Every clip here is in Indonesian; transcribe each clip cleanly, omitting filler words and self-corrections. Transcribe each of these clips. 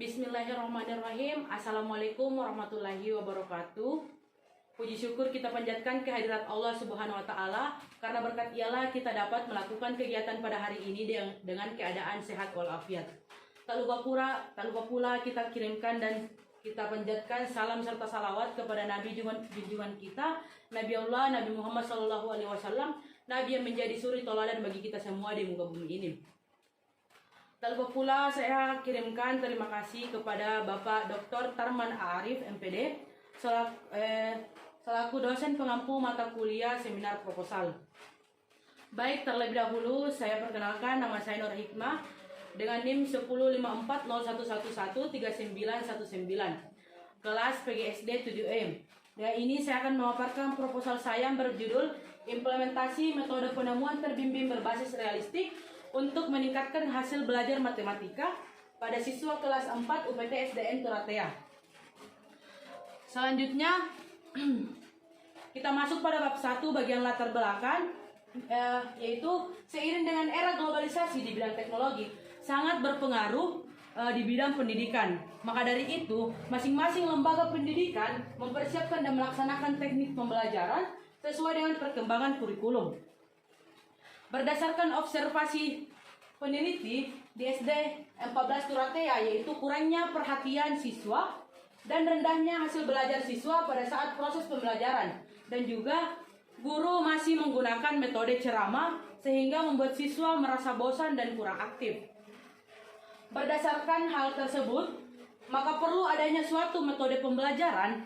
Bismillahirrahmanirrahim. Assalamualaikum warahmatullahi wabarakatuh. Puji syukur kita panjatkan kehadirat Allah Subhanahu wa Ta'ala, karena berkat Ialah kita dapat melakukan kegiatan pada hari ini dengan keadaan sehat walafiat. Tak lupa pula kita kirimkan dan kita panjatkan salam serta salawat kepada Nabi junjungan kita, Nabi Allah, Nabi Muhammad SAW, Nabi yang menjadi suri toladan bagi kita semua di muka bumi ini. Tak lupa pula saya kirimkan terima kasih kepada Bapak Dr. Tarman Arif, MPD, selaku dosen pengampu mata kuliah seminar proposal. Baik, terlebih dahulu saya perkenalkan, nama saya Nur Hikmah dengan NIM 105401139119, kelas PGSD 7M. Dan ini saya akan memaparkan proposal saya yang berjudul Implementasi Metode Penemuan Terbimbing Berbasis Realistik untuk meningkatkan hasil belajar matematika pada siswa kelas 4 UPT SDN Turatea. Selanjutnya kita masuk pada bab 1 bagian latar belakang, yaitu seiring dengan era globalisasi di bidang teknologi sangat berpengaruh di bidang pendidikan. Maka dari itu, masing-masing lembaga pendidikan mempersiapkan dan melaksanakan teknik pembelajaran sesuai dengan perkembangan kurikulum. Berdasarkan observasi peneliti di SD 14 Turatea, yaitu kurangnya perhatian siswa dan rendahnya hasil belajar siswa pada saat proses pembelajaran, dan juga guru masih menggunakan metode ceramah sehingga membuat siswa merasa bosan dan kurang aktif. Berdasarkan hal tersebut, maka perlu adanya suatu metode pembelajaran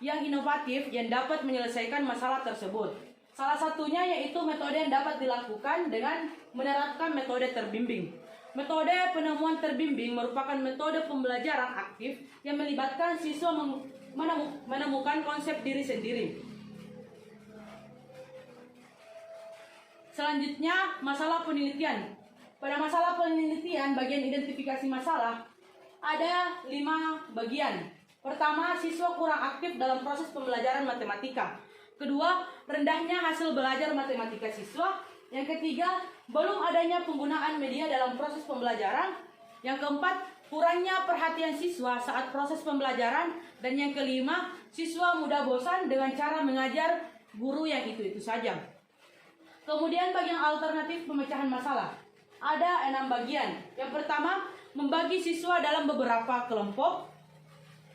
yang inovatif yang dapat menyelesaikan masalah tersebut. Salah satunya yaitu metode yang dapat dilakukan dengan menerapkan metode terbimbing. Metode penemuan terbimbing merupakan metode pembelajaran aktif yang melibatkan siswa menemukan konsep diri sendiri. Selanjutnya, masalah penelitian. Pada masalah penelitian, bagian identifikasi masalah ada 5 bagian. Pertama, siswa kurang aktif dalam proses pembelajaran matematika. Kedua, rendahnya hasil belajar matematika siswa. Yang ketiga, belum adanya penggunaan media dalam proses pembelajaran. Yang keempat, kurangnya perhatian siswa saat proses pembelajaran. Dan yang kelima, siswa mudah bosan dengan cara mengajar guru yang itu-itu saja. Kemudian bagian alternatif pemecahan masalah. Ada 6 bagian. Yang pertama, membagi siswa dalam beberapa kelompok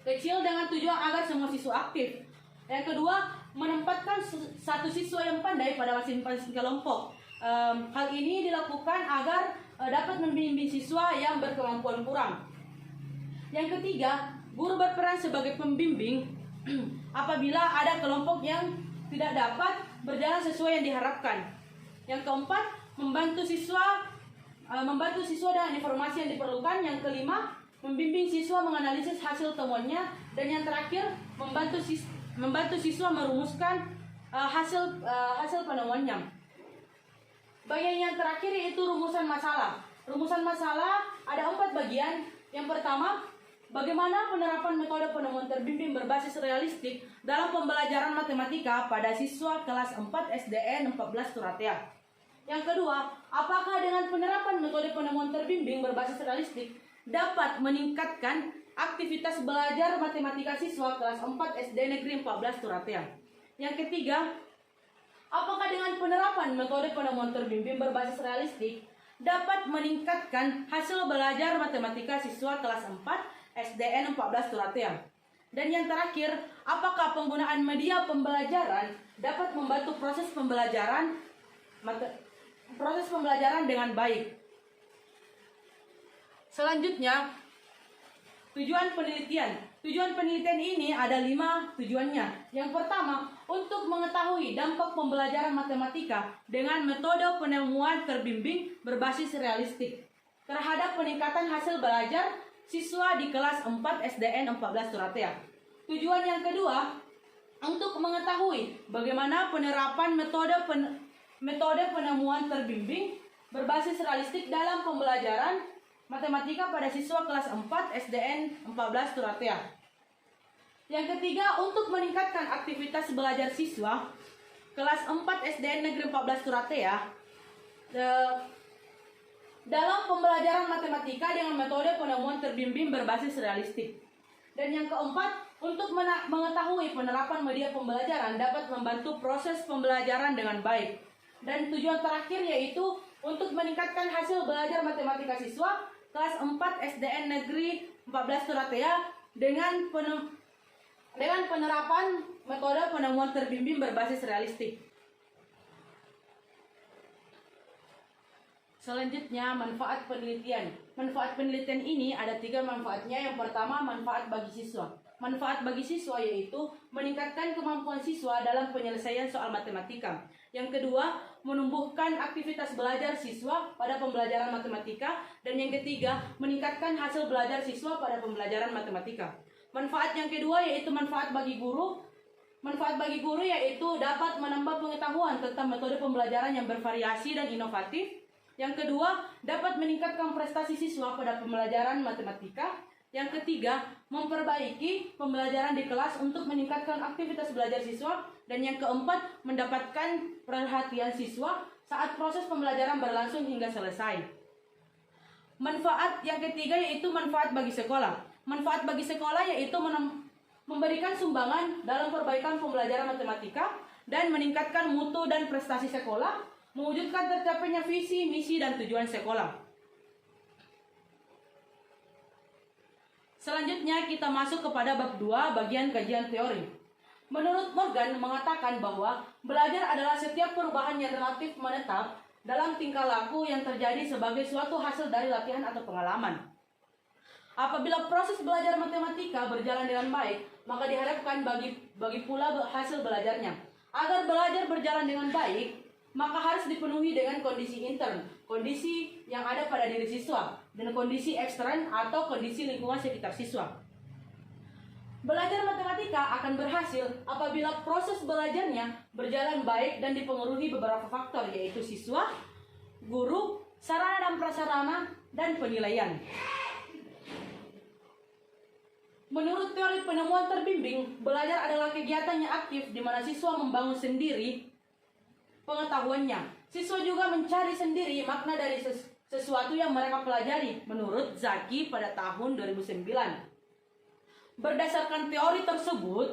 kecil dengan tujuan agar semua siswa aktif. Yang kedua, menempatkan satu siswa yang pandai pada masing-masing kelompok. Hal ini dilakukan agar dapat membimbing siswa yang berkemampuan kurang. Yang ketiga, guru berperan sebagai pembimbing apabila ada kelompok yang tidak dapat berjalan sesuai yang diharapkan. Yang keempat, membantu siswa dengan informasi yang diperlukan. Yang kelima, membimbing siswa menganalisis hasil temuannya. Dan yang terakhir, membantu siswa merumuskan hasil penemuannya. Bagian yang terakhir yaitu rumusan masalah. Rumusan masalah ada 4 bagian. Yang pertama, bagaimana penerapan metode penemuan terbimbing berbasis realistik dalam pembelajaran matematika pada siswa kelas 4 SDN 14 Turatea. Yang kedua, apakah dengan penerapan metode penemuan terbimbing berbasis realistik dapat meningkatkan aktivitas belajar matematika siswa kelas 4 SD Negeri 14 Turatea. Yang ketiga, apakah dengan penerapan metode penemuan terbimbing berbasis realistik dapat meningkatkan hasil belajar matematika siswa kelas 4 SDN 14 Turatea. Dan yang terakhir, apakah penggunaan media pembelajaran dapat membantu proses pembelajaran dengan baik. Selanjutnya, tujuan penelitian. Tujuan penelitian ini ada 5 tujuannya. Yang pertama, untuk mengetahui dampak pembelajaran matematika dengan metode penemuan terbimbing berbasis realistik terhadap peningkatan hasil belajar siswa di kelas 4 SDN 14 Turatea. Tujuan yang kedua, untuk mengetahui bagaimana penerapan metode penemuan terbimbing berbasis realistik dalam pembelajaran matematika pada siswa kelas 4 SDN 14 Turatea. Yang ketiga, untuk meningkatkan aktivitas belajar siswa kelas 4 SDN Negeri 14 Turatea dalam pembelajaran matematika dengan metode penemuan terbimbing berbasis realistik. Dan yang keempat, untuk mengetahui penerapan media pembelajaran dapat membantu proses pembelajaran dengan baik. Dan tujuan terakhir yaitu untuk meningkatkan hasil belajar matematika siswa kelas 4 SDN Negeri 14 Turatea dengan penerapan metode penemuan terbimbing berbasis realistik. Selanjutnya, manfaat penelitian. Manfaat penelitian ini ada 3 manfaatnya. Yang pertama, manfaat bagi siswa. Manfaat bagi siswa yaitu meningkatkan kemampuan siswa dalam penyelesaian soal matematika. Yang kedua, menumbuhkan aktivitas belajar siswa pada pembelajaran matematika. Dan yang ketiga, meningkatkan hasil belajar siswa pada pembelajaran matematika. Manfaat yang kedua yaitu manfaat bagi guru. Manfaat bagi guru yaitu dapat menambah pengetahuan tentang metode pembelajaran yang bervariasi dan inovatif. Yang kedua, dapat meningkatkan prestasi siswa pada pembelajaran matematika. Yang ketiga, memperbaiki pembelajaran di kelas untuk meningkatkan aktivitas belajar siswa. Dan yang keempat, mendapatkan perhatian siswa saat proses pembelajaran berlangsung hingga selesai. Manfaat yang ketiga yaitu manfaat bagi sekolah. Manfaat bagi sekolah yaitu memberikan sumbangan dalam perbaikan pembelajaran matematika dan meningkatkan mutu dan prestasi sekolah, mewujudkan tercapainya visi, misi, dan tujuan sekolah. Selanjutnya kita masuk kepada bab 2 bagian kajian teori. Menurut Morgan mengatakan bahwa belajar adalah setiap perubahan yang relatif menetap dalam tingkah laku yang terjadi sebagai suatu hasil dari latihan atau pengalaman. Apabila proses belajar matematika berjalan dengan baik, maka diharapkan bagi pula hasil belajarnya. Agar belajar berjalan dengan baik, maka harus dipenuhi dengan kondisi intern, kondisi yang ada pada diri siswa, dan kondisi ekstern atau kondisi lingkungan sekitar siswa. Belajar matematika akan berhasil apabila proses belajarnya berjalan baik dan dipengaruhi beberapa faktor, yaitu siswa, guru, sarana dan prasarana, dan penilaian. Menurut teori penemuan terbimbing, belajar adalah kegiatan yang aktif di mana siswa membangun sendiri pengetahuannya. Siswa juga mencari sendiri makna dari sesuatu yang mereka pelajari, menurut Zaki pada tahun 2009. Berdasarkan teori tersebut,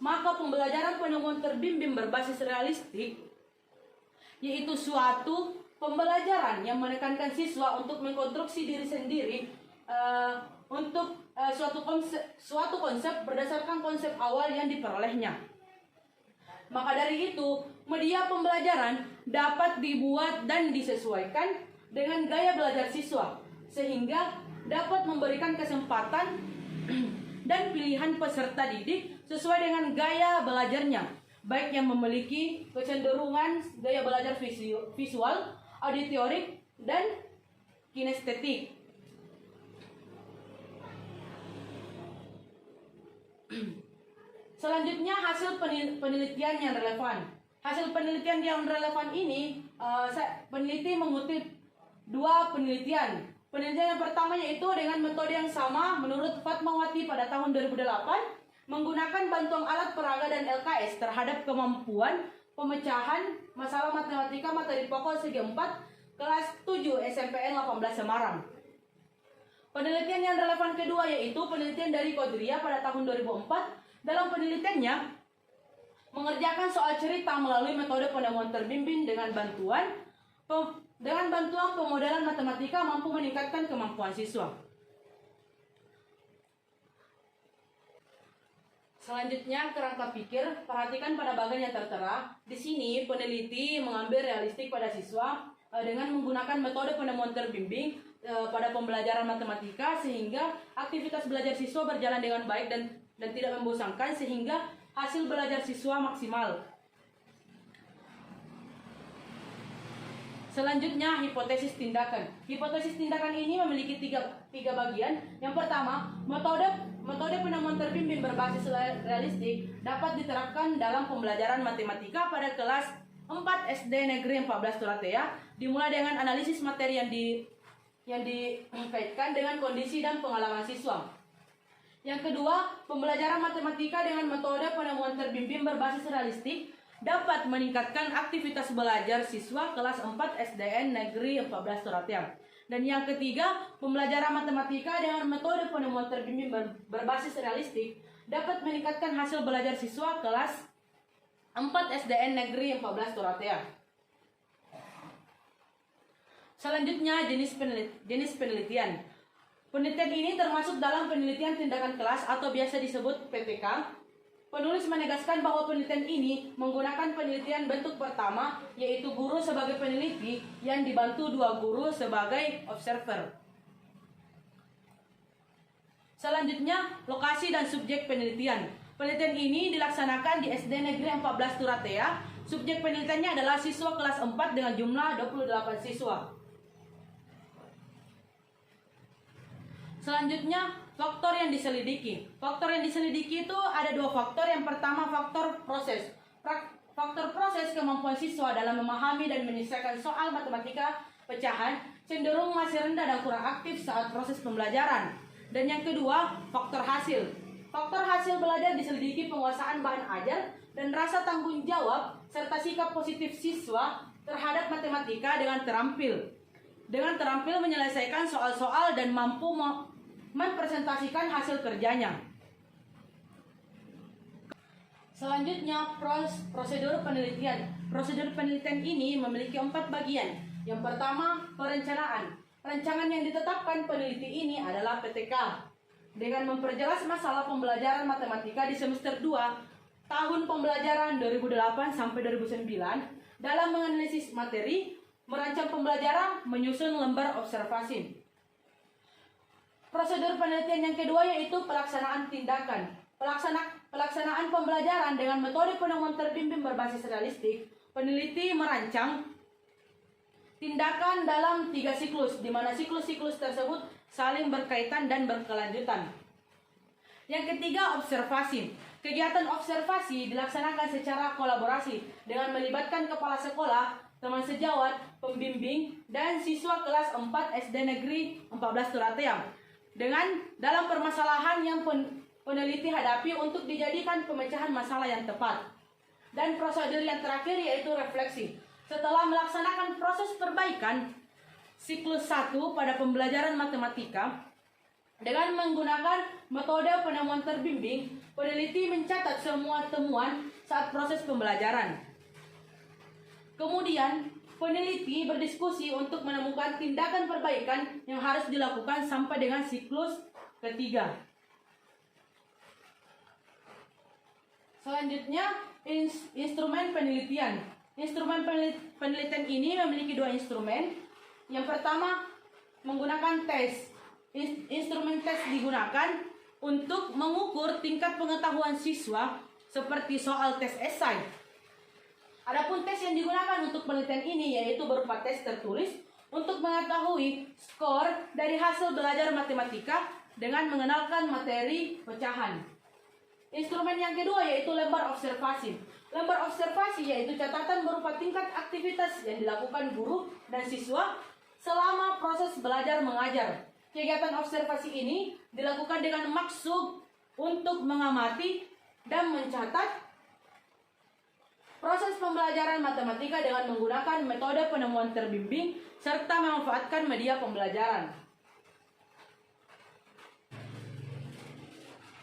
maka pembelajaran penemuan terbimbing berbasis realistik yaitu suatu pembelajaran yang menekankan siswa untuk mengkonstruksi diri sendiri untuk suatu konsep berdasarkan konsep awal yang diperolehnya. Maka dari itu, media pembelajaran dapat dibuat dan disesuaikan dengan gaya belajar siswa, sehingga dapat memberikan kesempatan dan pilihan peserta didik sesuai dengan gaya belajarnya, baik yang memiliki kecenderungan gaya belajar visual, auditorik, dan kinestetik. Selanjutnya, hasil penelitian yang relevan. Hasil penelitian yang relevan ini, peneliti mengutip 2 penelitian. Penelitian yang pertama yaitu dengan metode yang sama menurut Fatmawati pada tahun 2008, menggunakan bantuan alat peraga dan LKS terhadap kemampuan pemecahan masalah matematika materi pokok segi 4 kelas 7 SMPN 18 Semarang. Penelitian yang relevan kedua yaitu penelitian dari Kodria pada tahun 2004. Dalam penelitiannya, mengerjakan soal cerita melalui metode penemuan terbimbing dengan bantuan pemodelan matematika mampu meningkatkan kemampuan siswa. Selanjutnya, kerangka pikir. Perhatikan pada bagian yang tertera. Di sini, peneliti mengambil realistik pada siswa dengan menggunakan metode penemuan terbimbing pada pembelajaran matematika, sehingga aktivitas belajar siswa berjalan dengan baik dan tidak membosankan, sehingga hasil belajar siswa maksimal. Selanjutnya, hipotesis tindakan. Hipotesis tindakan ini memiliki tiga bagian. Yang pertama, metode penemuan terbimbing berbasis realistik dapat diterapkan dalam pembelajaran matematika pada kelas 4 SD Negeri 14 Turatea, dimulai dengan analisis materi yang dikaitkan dengan kondisi dan pengalaman siswa. Yang kedua, pembelajaran matematika dengan metode penemuan terbimbing berbasis realistik dapat meningkatkan aktivitas belajar siswa kelas 4 SDN Negeri 14 Turatea. Dan yang ketiga, pembelajaran matematika dengan metode penemuan terbimbing berbasis realistik dapat meningkatkan hasil belajar siswa kelas 4 SDN Negeri 14 Turatea. Selanjutnya, jenis penelitian. Penelitian ini termasuk dalam penelitian tindakan kelas atau biasa disebut PTK. Penulis menegaskan bahwa penelitian ini menggunakan penelitian bentuk pertama, yaitu guru sebagai peneliti yang dibantu dua guru sebagai observer. Selanjutnya, lokasi dan subjek penelitian. Penelitian ini dilaksanakan di SD Negeri 14 Turatea. Subjek penelitiannya adalah siswa kelas 4 dengan jumlah 28 siswa. Selanjutnya, faktor yang diselidiki. Faktor yang diselidiki itu ada dua faktor. Yang pertama, faktor proses. Faktor proses kemampuan siswa dalam memahami dan menyelesaikan soal matematika pecahan cenderung masih rendah dan kurang aktif saat proses pembelajaran. Dan yang kedua, faktor hasil. Faktor hasil belajar diselidiki penguasaan bahan ajar dan rasa tanggung jawab serta sikap positif siswa terhadap matematika dengan terampil menyelesaikan soal-soal dan mampu mempresentasikan hasil kerjanya. Selanjutnya, prosedur penelitian. Prosedur penelitian ini memiliki 4 bagian. Yang pertama, perencanaan. Rancangan yang ditetapkan peneliti ini adalah PTK dengan memperjelas masalah pembelajaran matematika di semester 2 tahun pembelajaran 2008 sampai 2009 dalam menganalisis materi, merancang pembelajaran, menyusun lembar observasi. Prosedur penelitian yang kedua yaitu pelaksanaan tindakan. Pelaksanaan pembelajaran dengan metode penemuan terbimbing berbasis realistik. Peneliti merancang tindakan dalam 3 siklus, di mana siklus-siklus tersebut saling berkaitan dan berkelanjutan. Yang ketiga, observasi. Kegiatan observasi dilaksanakan secara kolaborasi dengan melibatkan kepala sekolah, teman sejawat, pembimbing, dan siswa kelas 4 SD Negeri 14 Turatea. Dalam permasalahan yang peneliti hadapi untuk dijadikan pemecahan masalah yang tepat. Dan prosedur yang terakhir yaitu refleksi. Setelah melaksanakan proses perbaikan siklus 1 pada pembelajaran matematika dengan menggunakan metode penemuan terbimbing, peneliti mencatat semua temuan saat proses pembelajaran. Kemudian, peneliti berdiskusi untuk menemukan tindakan perbaikan yang harus dilakukan sampai dengan siklus ketiga. Selanjutnya, instrumen penelitian. Instrumen penelitian ini memiliki 2 instrumen. Yang pertama, menggunakan tes. Instrumen tes digunakan untuk mengukur tingkat pengetahuan siswa seperti soal tes esai. Adapun tes yang digunakan untuk penelitian ini yaitu berupa tes tertulis untuk mengetahui skor dari hasil belajar matematika dengan mengenalkan materi pecahan. Instrumen yang kedua yaitu lembar observasi. Lembar observasi yaitu catatan berupa tingkat aktivitas yang dilakukan guru dan siswa selama proses belajar mengajar. Kegiatan observasi ini dilakukan dengan maksud untuk mengamati dan mencatat proses pembelajaran matematika dengan menggunakan metode penemuan terbimbing serta memanfaatkan media pembelajaran.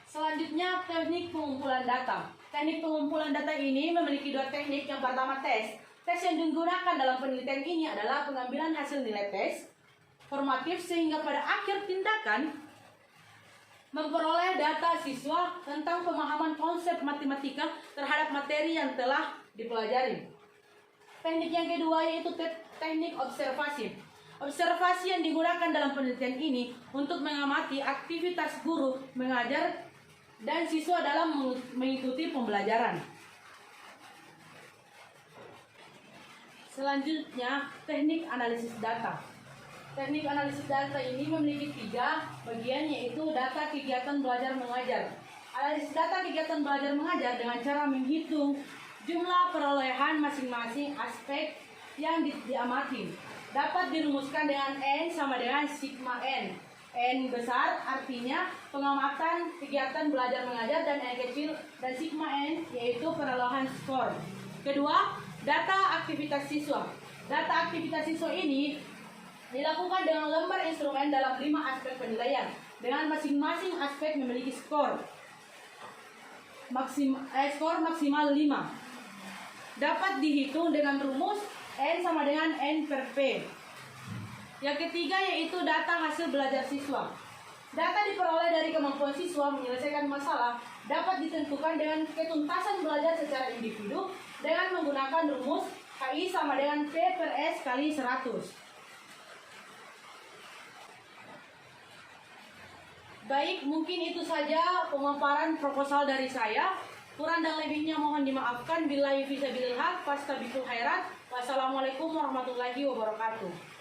Selanjutnya, teknik pengumpulan data. Teknik pengumpulan data ini memiliki 2 teknik. Yang pertama, tes. Tes yang digunakan dalam penelitian ini adalah pengambilan hasil nilai tes formatif sehingga pada akhir tindakan memperoleh data siswa tentang pemahaman konsep matematika terhadap materi yang telah dipelajari. Teknik yang kedua yaitu teknik observasi. Observasi yang digunakan dalam penelitian ini untuk mengamati aktivitas guru mengajar dan siswa dalam mengikuti pembelajaran. Selanjutnya, teknik analisis data. Teknik analisis data ini memiliki 3 bagian yaitu data kegiatan belajar mengajar. Analisis data kegiatan belajar mengajar dengan cara menghitung jumlah perolehan masing-masing aspek yang diamati. Dapat dirumuskan dengan N sama dengan sigma N. N besar artinya pengamatan kegiatan belajar mengajar dan N kecil dan sigma N yaitu perolehan skor. Kedua, data aktivitas siswa. Data aktivitas siswa ini dilakukan dengan lembar instrumen dalam 5 aspek penilaian, dengan masing-masing aspek memiliki skor maksimal 5. Dapat dihitung dengan rumus N sama dengan N per P. Yang ketiga yaitu data hasil belajar siswa. Data diperoleh dari kemampuan siswa menyelesaikan masalah dapat ditentukan dengan ketuntasan belajar secara individu dengan menggunakan rumus KI sama dengan P per S kali 100. Baik, mungkin itu saja pemaparan proposal dari saya. Kurang dan lebihnya mohon dimaafkan. Billahi fisabilillah, fastabikul khairat. Wassalamualaikum warahmatullahi wabarakatuh.